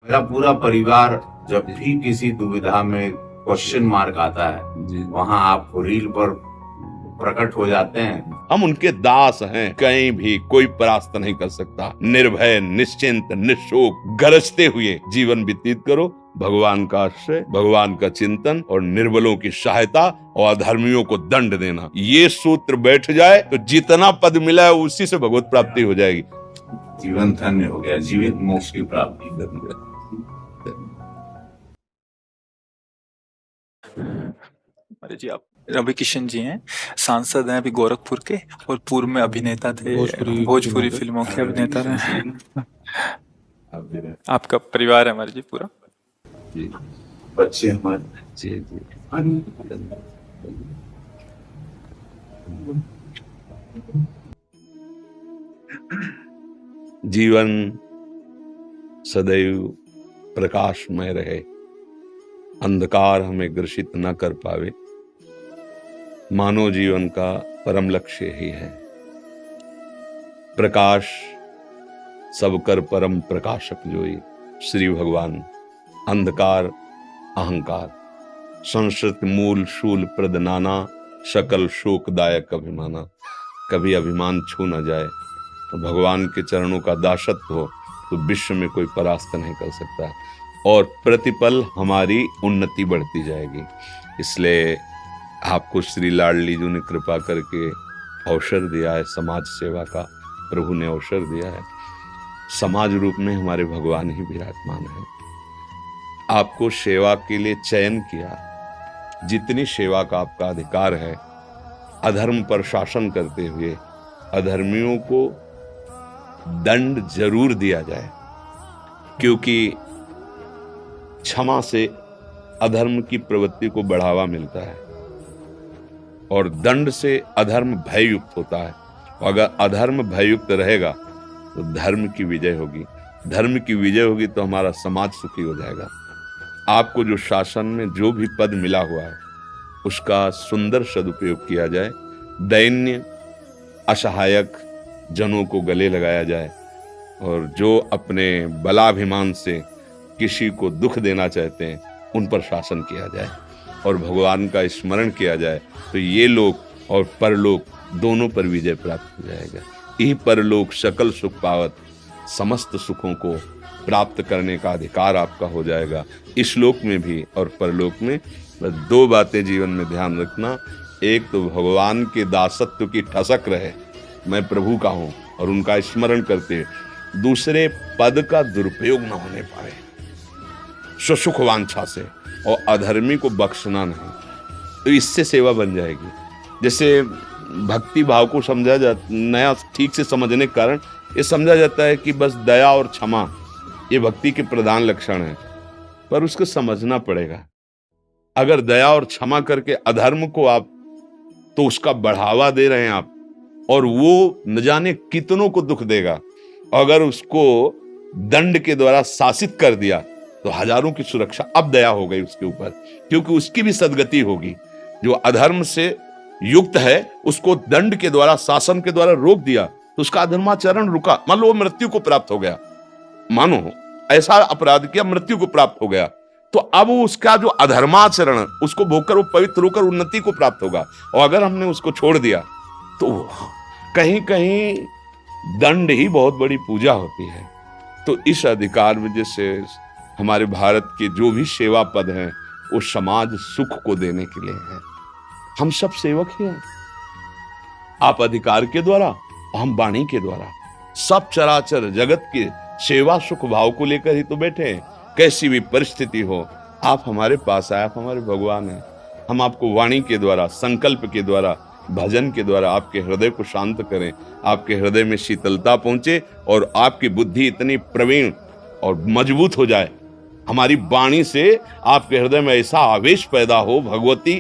मेरा पूरा परिवार जब भी किसी दुविधा में क्वेश्चन मार्क आता है जी। वहां आप रील पर प्रकट हो जाते हैं। हम उनके दास हैं, कहीं भी कोई परास्त नहीं कर सकता। निर्भय, निश्चिंत, निशोक, गरजते हुए जीवन व्यतीत करो। भगवान का आश्रय, भगवान का चिंतन और निर्बलों की सहायता और अधर्मियों को दंड देना, ये सूत्र बैठ जाए तो जितना पद मिला है उसी से भगवत प्राप्ति हो जाएगी। जीवन धन्य हो गया, जीवित मोक्ष की प्राप्ति। अरे जी, आप रवि किशन जी हैं, सांसद हैं अभी गोरखपुर के, और पूर्व में अभिनेता थे, भोजपुरी फिल्मों के अभिनेता रहे। आपका परिवार है हमारे जी पूरा जी, बच्चे हमारे जी जी। जीवन सदैव प्रकाशमय रहे, अंधकार हमें ग्रसित न कर पावे। मानव जीवन का परम लक्ष्य ही है। प्रकाश सब कर परम प्रकाशक जोई, श्री भगवान। अंधकार अहंकार, संस्कृत मूल शूल प्रद नाना, सकल शोकदायक अभिमाना। कभी अभिमान छू न जाए तो भगवान के चरणों का दासत्व हो तो विश्व में कोई परास्त नहीं कर सकता, और प्रतिपल हमारी उन्नति बढ़ती जाएगी। इसलिए आपको श्री लाडली जी ने कृपा करके अवसर दिया है समाज सेवा का। प्रभु ने अवसर दिया है, समाज रूप में हमारे भगवान ही विराजमान है। आपको सेवा के लिए चयन किया, जितनी सेवा का आपका अधिकार है, अधर्म पर शासन करते हुए अधर्मियों को दंड जरूर दिया जाए, क्योंकि क्षमा से अधर्म की प्रवृत्ति को बढ़ावा मिलता है और दंड से अधर्म भययुक्त होता है। अगर अधर्म भययुक्त रहेगा तो धर्म की विजय होगी, धर्म की विजय होगी तो हमारा समाज सुखी हो जाएगा। आपको जो शासन में जो भी पद मिला हुआ है उसका सुंदर सदुपयोग किया जाए, दैन्य असहायक जनों को गले लगाया जाए, और जो अपने बलाभिमान से किसी को दुख देना चाहते हैं उन पर शासन किया जाए और भगवान का स्मरण किया जाए, तो ये लोक और परलोक दोनों पर विजय प्राप्त हो जाएगा। यही परलोक सकल सुख पावत, समस्त सुखों को प्राप्त करने का अधिकार आपका हो जाएगा, इस लोक में भी और परलोक में। बस दो बातें जीवन में ध्यान रखना, एक तो भगवान के दासत्व की ठसक रहे, मैं प्रभु का हूं और उनका स्मरण करते, दूसरे पद का दुरुपयोग न होने पाए सुसुख वांछा से, और अधर्मी को बख्शना नहीं, तो इससे सेवा बन जाएगी। जैसे भक्ति भाव को समझा जाता, नया ठीक से समझने के कारण ये समझा जाता है कि बस दया और क्षमा ये भक्ति के प्रधान लक्षण है, पर उसको समझना पड़ेगा। अगर दया और क्षमा करके अधर्म को आप, तो उसका बढ़ावा दे रहे हैं आप, और वो न जाने कितनों को दुख देगा। अगर उसको दंड के द्वारा शासित कर दिया तो हजारों की सुरक्षा अब दया हो गई उसके ऊपर, क्योंकि उसकी भी सदगति होगी। जो अधर्म से युक्त है उसको दंड के द्वारा, शासन के द्वारा रोक दिया तो उसका अधर्माचरण रुका। मान लो वो मृत्यु को प्राप्त हो गया, मानो ऐसा अपराध किया, मृत्यु को प्राप्त हो गया, तो अब उसका जो अधर्माचरण उसको भोगकर वो पवित्र होकर उन्नति को प्राप्त होगा। और अगर हमने उसको छोड़ दिया तो कहीं कहीं दंड ही बहुत बड़ी पूजा होती है। तो इस अधिकार में जैसे हमारे भारत के जो भी सेवा पद हैं वो समाज सुख को देने के लिए है। हम सब सेवक ही हैं, आप अधिकार के द्वारा, हम वाणी के द्वारा। सब चराचर जगत के सेवा सुख भाव को लेकर ही तो बैठे हैं। कैसी भी परिस्थिति हो, आप हमारे पास आए, आप हमारे भगवान हैं। हम आपको वाणी के द्वारा, संकल्प के द्वारा, भजन के द्वारा आपके हृदय को शांत करें, आपके हृदय में शीतलता पहुंचे और आपकी बुद्धि इतनी प्रवीण और मजबूत हो जाए, हमारी वाणी से आपके हृदय में ऐसा आवेश पैदा हो भगवती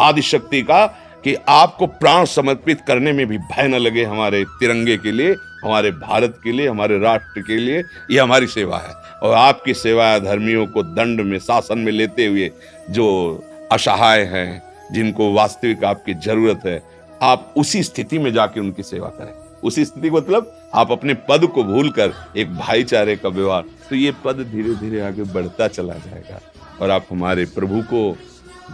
आदिशक्ति का, कि आपको प्राण समर्पित करने में भी भय न लगे। हमारे तिरंगे के लिए, हमारे भारत के लिए, हमारे राष्ट्र के लिए ये हमारी सेवा है। और आपकी सेवा अधर्मियों को दंड में, शासन में लेते हुए, जो असहाय हैं, जिनको वास्तविक आपकी जरूरत है, आप उसी स्थिति में जाके उनकी सेवा करें, उसी स्थिति को मतलब आप अपने पद को भूलकर एक भाईचारे का व्यवहार, तो ये पद धीरे धीरे आगे बढ़ता चला जाएगा और आप हमारे प्रभु को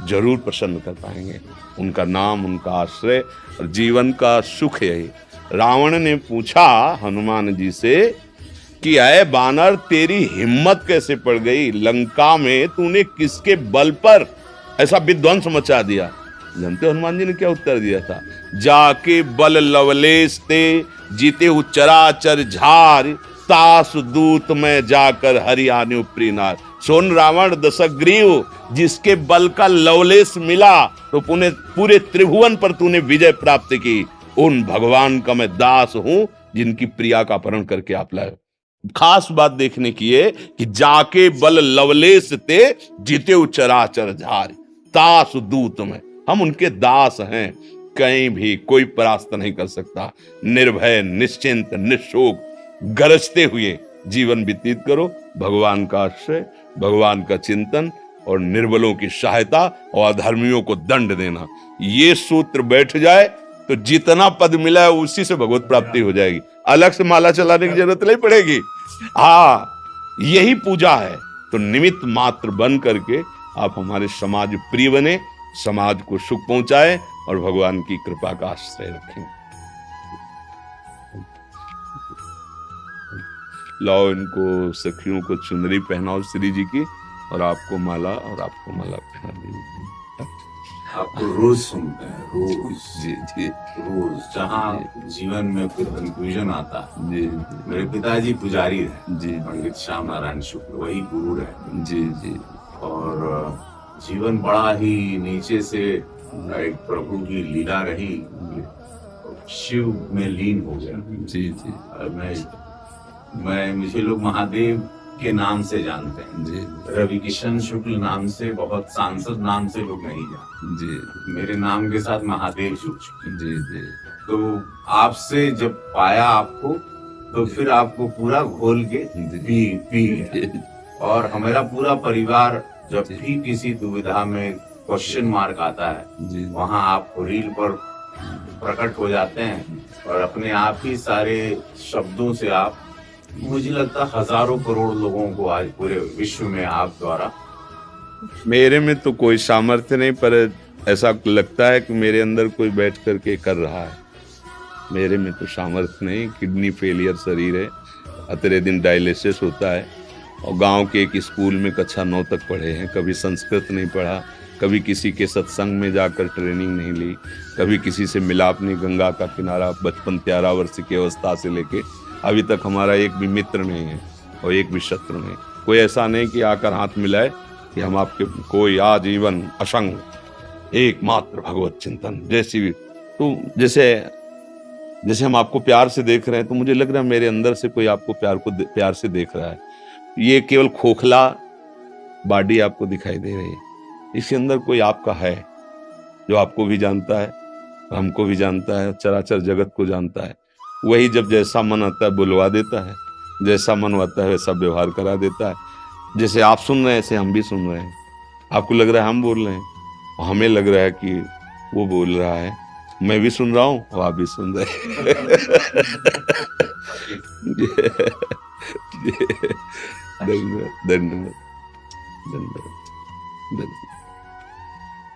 जरूर प्रसन्न कर पाएंगे। उनका नाम, उनका आश्रय और जीवन का सुख यही। रावण ने पूछा हनुमान जी से कि अय बानर, तेरी हिम्मत कैसे पड़ गई? लंका में तूने किसके बल पर ऐसा विध्वंस मचा दिया? जानते हो हनुमान जी ने क्या उत्तर दिया था? जाके बल लवलेश ते, जीते हु चराचर झार, तास दूत में जाकर हरियाणु प्रीनार। सोन रावण दशग्रीव, जिसके बल का लवलेश मिला तो पूरे त्रिभुवन पर तूने विजय प्राप्त की, उन भगवान का मैं दास हूं जिनकी प्रिया का अपहरण करके आप लाए। खास बात देखने की है कि जाके बल लवलेश ते, जीते चराचर झार, दास दूत में, हम उनके दास हैं, कहीं भी कोई परास्त नहीं कर सकता। निर्भय, निश्चिंत, निशोक, गरजते हुए जीवन व्यतीत करो। भगवान का आश्रय, भगवान का चिंतन और निर्बलों की सहायता और अधर्मियों को दंड देना, ये सूत्र बैठ जाए तो जितना पद मिला है उसी से भगवत प्राप्ति हो जाएगी। अलग से माला चलाने की जरूरत नहीं पड़ेगी। हाँ, यही पूजा है। तो निमित्त मात्र बन करके आप हमारे समाज प्रिय बने, समाज को सुख पहुंचाए और भगवान की कृपा का आश्रय रखें। लाओ इनको सखियों को चुनरी पहनाओ श्री जी की, और आपको माला, और आपको माला पहना दी। आपको रोज सुनते हैं, रोज जी जी रोज, जहाँ जीवन में कोई कंफ्यूजन आता है। जी मेरे पिताजी पुजारी रहे जी, पंडित श्याम नारायण शुक्ल, वही गुरु रहे जी जी, और जीवन बड़ा ही नीचे से एक प्रभु की लीला रही, शिव में लीन हो गया। जी जी मैं मुझे लोग महादेव के नाम से जानते हैं जी, रवि किशन शुक्ल नाम से, बहुत सांसद नाम से लोग नहीं जानते जी मेरे नाम के साथ महादेव शुक्ल। जी जी, तो आपसे जब पाया आपको, तो फिर आपको पूरा घोल के पी गया। और हमारा पूरा परिवार जब भी किसी दुविधा में क्वेश्चन मार्क आता है, वहाँ आप रील पर प्रकट हो जाते हैं और अपने आप ही सारे शब्दों से आप, मुझे लगता हजारों करोड़ लोगों को आज पूरे विश्व में आप द्वारा। मेरे में तो कोई सामर्थ्य नहीं, पर ऐसा लगता है कि मेरे अंदर कोई बैठ करके कर रहा है। मेरे में तो सामर्थ्य नहीं, किडनी फेलियर शरीर है, अतरे दिन डायलिसिस होता है, और गांव के एक स्कूल में कक्षा 9 तक पढ़े हैं, कभी संस्कृत नहीं पढ़ा, कभी किसी के सत्संग में जाकर ट्रेनिंग नहीं ली, कभी किसी से मिलाप नहीं। गंगा का किनारा बचपन 13 वर्ष की अवस्था से लेके अभी तक हमारा एक भी मित्र नहीं है और एक भी शत्रु नहीं। कोई ऐसा नहीं कि आकर हाथ मिलाए कि हम आपके, कोई आजीवन असंग एकमात्र भगवत चिंतन। तो जैसे हम आपको प्यार से देख रहे हैं, तो मुझे लग रहा है मेरे अंदर से कोई आपको प्यार से देख रहा है। ये केवल खोखला बॉडी आपको दिखाई दे रही है, इसके अंदर कोई आपका है जो आपको भी जानता है, हमको भी जानता है, चराचर जगत को जानता है। वही जब जैसा मन आता है बुलवा देता है, जैसा मन आता है वैसा व्यवहार करा देता है। जैसे आप सुन रहे हैं ऐसे हम भी सुन रहे हैं। आपको लग रहा है हम बोल रहे हैं, और हमें लग रहा है कि वो बोल रहा है। मैं भी सुन रहा हूँ और आप भी सुन रहे हैं। धन्यवाद धन्यवाद धन्यवाद।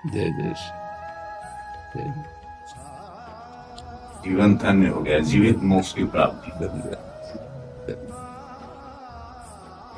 जय जय श्री। जीवन धन्य हो गया, जीवित मोक्ष की प्राप्ति। धन्यवाद।